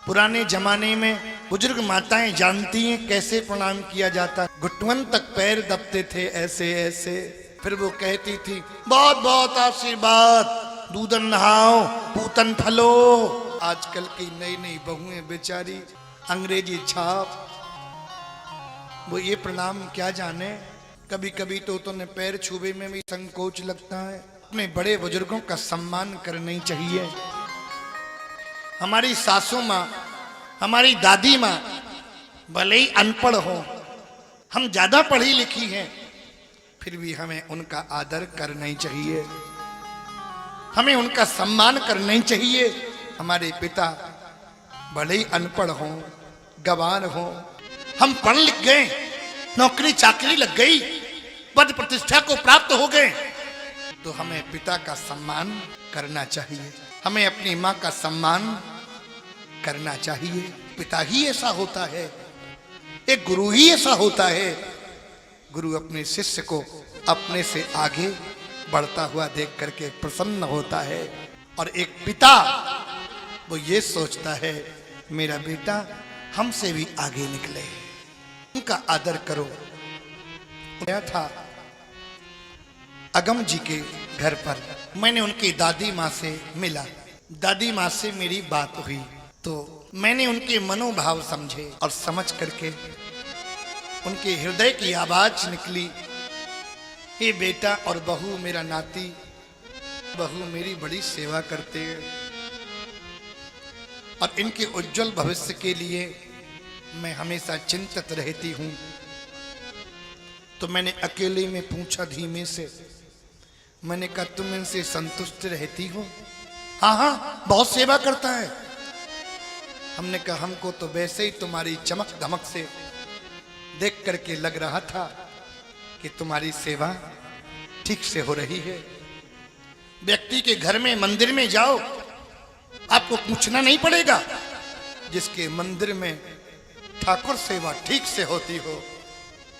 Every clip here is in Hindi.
पुराने जमाने में बुजुर्ग माताएं जानती हैं कैसे प्रणाम किया जाता। घुटवन तक पैर दबते थे ऐसे ऐसे। फिर वो कहती थी बहुत बहुत आशीर्वाद, दूधन नहाओ पूतन फलो। आजकल की नई नई बहुएं बेचारी अंग्रेजी छाप, वो ये प्रणाम क्या जाने। कभी कभी तो उन्हें पैर छूबे में भी संकोच लगता है। अपने बड़े बुजुर्गों का सम्मान करना ही चाहिए। हमारी सासू माँ, हमारी दादी माँ भले ही अनपढ़ हो, हम ज्यादा पढ़ी लिखी हैं, फिर भी हमें उनका आदर करना ही चाहिए, हमें उनका सम्मान करना ही चाहिए। हमारे पिता भले ही अनपढ़ हो, गवार हो, हम पढ़ लिख गए, नौकरी चाकरी लग गई, पद प्रतिष्ठा को प्राप्त हो गए, तो हमें पिता का सम्मान करना चाहिए, हमें अपनी माँ का सम्मान करना चाहिए। पिता ही ऐसा होता है, एक गुरु ही ऐसा होता है। गुरु अपने शिष्य को अपने से आगे बढ़ता हुआ देख करके प्रसन्न होता है, और एक पिता वो ये सोचता है मेरा बेटा हमसे भी आगे निकले, उनका आदर करो। गया था अगम जी के घर पर, मैंने उनकी दादी माँ से मिला, दादी माँ से मेरी बात हुई, तो मैंने उनके मनोभाव समझे और समझ करके उनके हृदय की आवाज निकली, ये बेटा और बहू, मेरा नाती बहू मेरी बड़ी सेवा करते हैं और इनके उज्जवल भविष्य के लिए मैं हमेशा चिंतित रहती हूं। तो मैंने अकेले में पूछा धीमे से, मैंने कहा तुम इनसे संतुष्ट रहती हो? हाँ हाँ बहुत सेवा करता है। हमने कहा हमको तो वैसे ही तुम्हारी चमक धमक से देख करके लग रहा था कि तुम्हारी सेवा ठीक से हो रही है। व्यक्ति के घर में मंदिर में जाओ, आपको पूछना नहीं पड़ेगा, जिसके मंदिर में ठाकुर सेवा ठीक से होती हो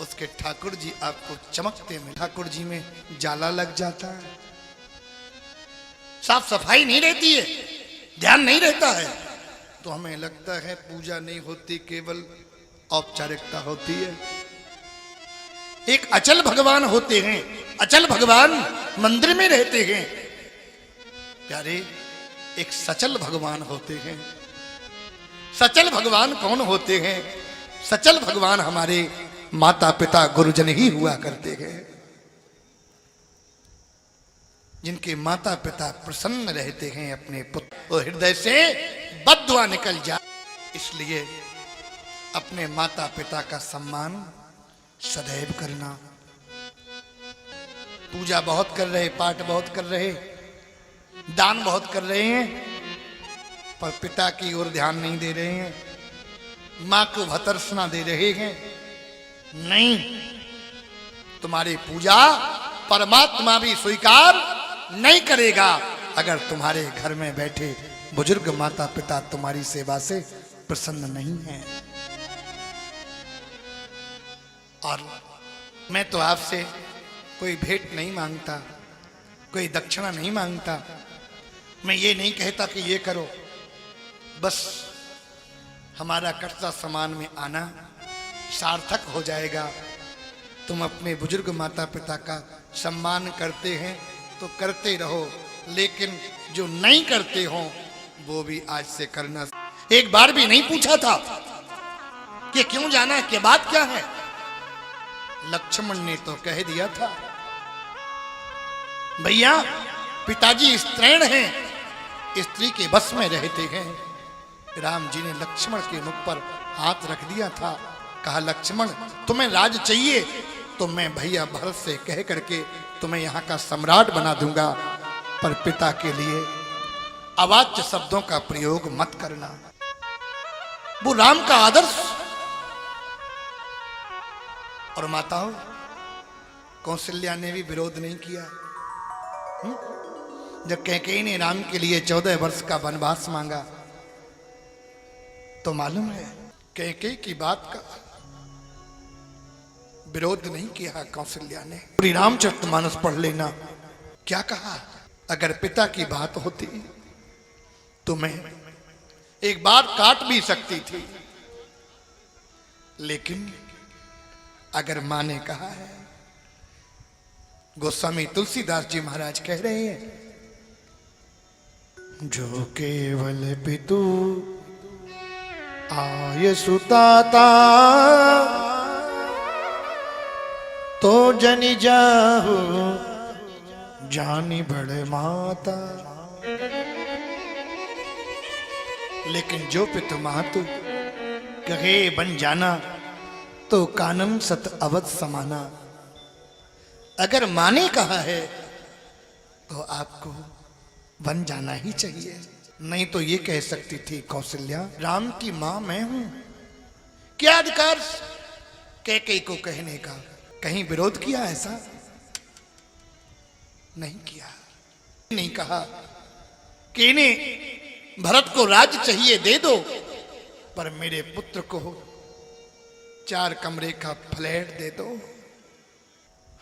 उसके ठाकुर जी आपको चमकते में, ठाकुर जी में जाला लग जाता है। साफ सफाई नहीं रहती है, ध्यान नहीं रहता है, तो हमें लगता है पूजा नहीं होती, केवल औपचारिकता होती है। एक अचल भगवान होते हैं, अचल भगवान मंदिर में रहते हैं प्यारे, एक सचल भगवान होते हैं। सचल भगवान कौन होते हैं? सचल भगवान हमारे माता पिता गुरुजन ही हुआ करते हैं, जिनके माता पिता प्रसन्न रहते हैं अपने पुत्र, और हृदय से बद्दुआ निकल जाए। इसलिए अपने माता पिता का सम्मान सदैव करना। पूजा बहुत कर रहे, पाठ बहुत कर रहे, दान बहुत कर रहे हैं, पर पिता की ओर ध्यान नहीं दे रहे हैं, मां को भतर्सना दे रहे हैं। नहीं, तुम्हारी पूजा परमात्मा भी स्वीकार नहीं करेगा अगर तुम्हारे घर में बैठे बुजुर्ग माता पिता तुम्हारी सेवा से प्रसन्न नहीं है। और मैं तो आपसे कोई भेंट नहीं मांगता, कोई दक्षिणा नहीं मांगता, मैं ये नहीं कहता कि ये करो, बस हमारा कर्ता समान में आना सार्थक हो जाएगा। तुम अपने बुजुर्ग माता पिता का सम्मान करते हैं तो करते रहो, लेकिन जो नहीं करते हो वो भी आज से करना। एक बार भी नहीं पूछा था कि क्यों जाना है, क्या बात क्या है। लक्ष्मण ने तो कह दिया था भैया पिताजी स्त्रैण हैं, स्त्री के बस में रहते हैं। राम जी ने लक्ष्मण के मुख पर हाथ रख दिया था, कहा लक्ष्मण तुम्हें राज चाहिए तो मैं भैया भरत से कह करके तुम्हें यहाँ का सम्राट बना दूंगा, पर पिता के लिए अवाच्य शब्दों का प्रयोग मत करना। वो राम का आदर्श। और माताओं, कौशल्या ने भी विरोध नहीं किया। जब कैकेयी ने राम के लिए 14 वर्ष का वनवास मांगा, तो मालूम है कैकेयी की बात का विरोध नहीं किया कौशल्या ने। श्री रामचरितमानस पढ़ लेना, क्या कहा, अगर पिता की बात होती तो मैं एक बार काट भी सकती थी, लेकिन अगर मां ने कहा है, गोस्वामी तुलसीदास जी महाराज कह रहे हैं, जो केवल पितु आय सुताता तो जनि जाहु जानी बड़े माता। लेकिन जो पितु मातु कहे बन जाना तो कानन सत अवध समाना। अगर मां ने कहा है तो आपको बन जाना ही चाहिए। नहीं तो ये कह सकती थी कौशल्या, राम की मां मैं हूं, क्या अधिकार कैकेयी को कहने का। कहीं विरोध किया ऐसा? नहीं किया। नहीं कहा कि इन्हें भरत को राज्य चाहिए दे दो, पर मेरे पुत्र को 4 कमरे का फ्लैट दे दो।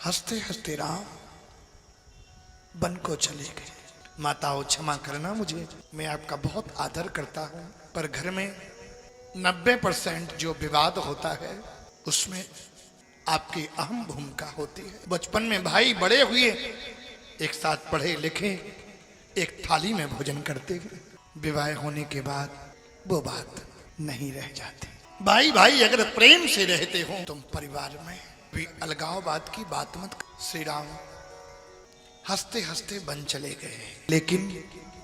हंसते हंसते राम वन को चले गए। माताओं क्षमा करना मुझे, मैं आपका बहुत आदर करता हूं, पर घर में 90% जो विवाद होता है उसमें आपकी अहम भूमिका होती है। बचपन में भाई बड़े हुए, एक साथ पढ़े लिखे, एक थाली में भोजन करते हुए, विवाह होने के बाद वो बात नहीं रह जाती। भाई भाई अगर प्रेम से रहते हो तुम परिवार में भी अलगाववाद की बात मत। श्री राम हंसते हंसते बन चले गए, लेकिन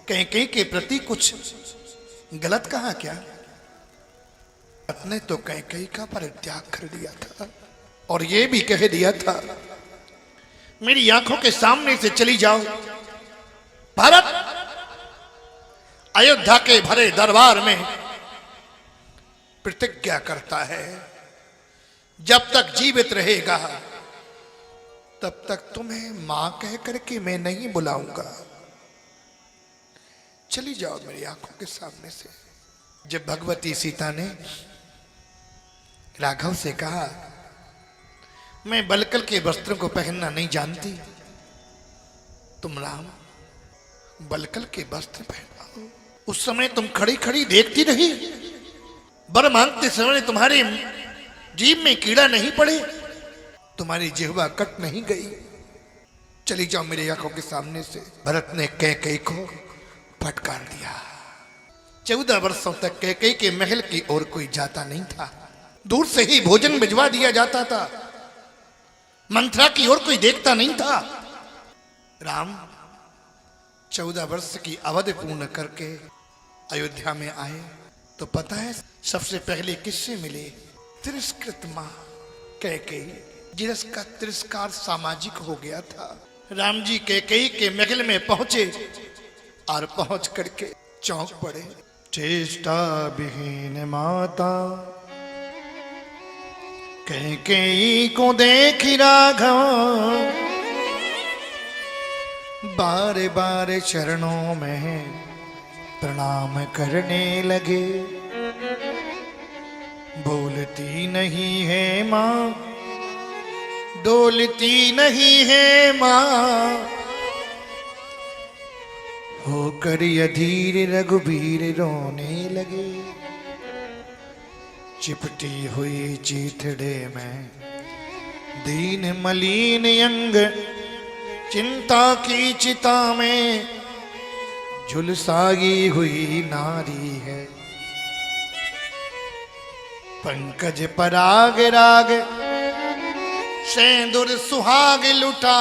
कैकेयी के प्रति कुछ गलत कहा क्या? अपने तो कैकेयी का परित्याग कर दिया था और ये भी कह दिया था मेरी आंखों के सामने से चली जाओ। भारत अयोध्या के भरे दरबार में प्रतिज्ञा करता है, जब तक जीवित रहेगा तब तक तुम्हें मां कह करके मैं नहीं बुलाऊंगा। चली जाओ मेरी आंखों के सामने से। जब भगवती सीता ने राघव से कहा मैं बलकल के वस्त्रों को पहनना नहीं जानती, तुम राम बलकल के वस्त्र पहनाओ। उस समय तुम खड़ी खड़ी देखती रही, वर मांगते समय तुम्हारे जीभ में कीड़ा नहीं पड़े, तुम्हारी जिह्वा कट नहीं गई। चली जाओ मेरी आंखों के सामने से। भरत ने कैकेयी को फटकार दिया। 14 वर्षों तक कैकेयी के महल की ओर कोई जाता नहीं था, दूर से ही भोजन भिजवा दिया जाता था, मंथरा की ओर कोई देखता नहीं था। राम 14 वर्ष की अवधि पूर्ण करके अयोध्या में आए तो पता है सबसे पहले किससे मिले? तिरस्कृत मां कैकेयी, जिसका तिरस्कार सामाजिक हो गया था। राम जी कैकेयी के महल में पहुंचे और पहुंच करके चौंक पड़े। चेष्टा विहीन माता कैकेयी को देख राघव, बार बार चरणों में प्रणाम करने लगे। बोलती नहीं है मां, डोलती नहीं है मां, होकर अधीर रघुबीर रोने लगे। चिपटी हुई चीथड़े में दीन मलिन अंग, चिंता की चिता में झुलसाई हुई नारी है। पंकज पराग राग सेंदुर सुहाग लुटा,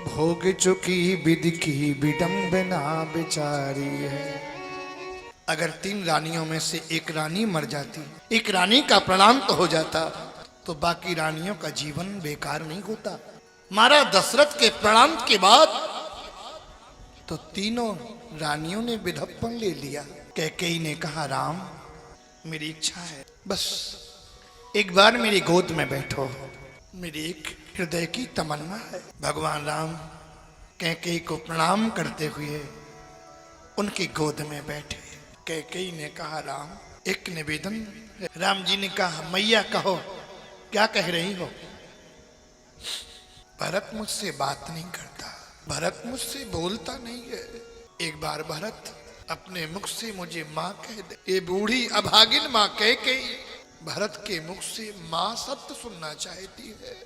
भोग चुकी विधि की विडंबना बेचारी है। अगर 3 रानियों में से एक रानी मर जाती, एक रानी का प्राणांत हो जाता, तो बाकी रानियों का जीवन बेकार नहीं होता। महाराजा दशरथ के प्राणांत के बाद तो तीनों रानियों ने विधप्पन ले लिया। कैकेयी ने कहा राम मेरी इच्छा है, बस एक बार मेरी गोद में बैठो, मेरी एक हृदय की तमन्ना है। भगवान राम कैकेयी को प्रणाम करते हुए उनकी गोद में बैठे। कैकेयी ने कहा राम एक निवेदन। राम जी ने कहा मैया कहो, क्या कह रही हो? भरत मुझसे बात नहीं करता, भरत मुझसे बोलता नहीं है। एक बार भरत अपने मुख से मुझे माँ कह दे। ये बूढ़ी अभागिन माँ कह के भरत के मुख से माँ सत्य सुनना चाहती है।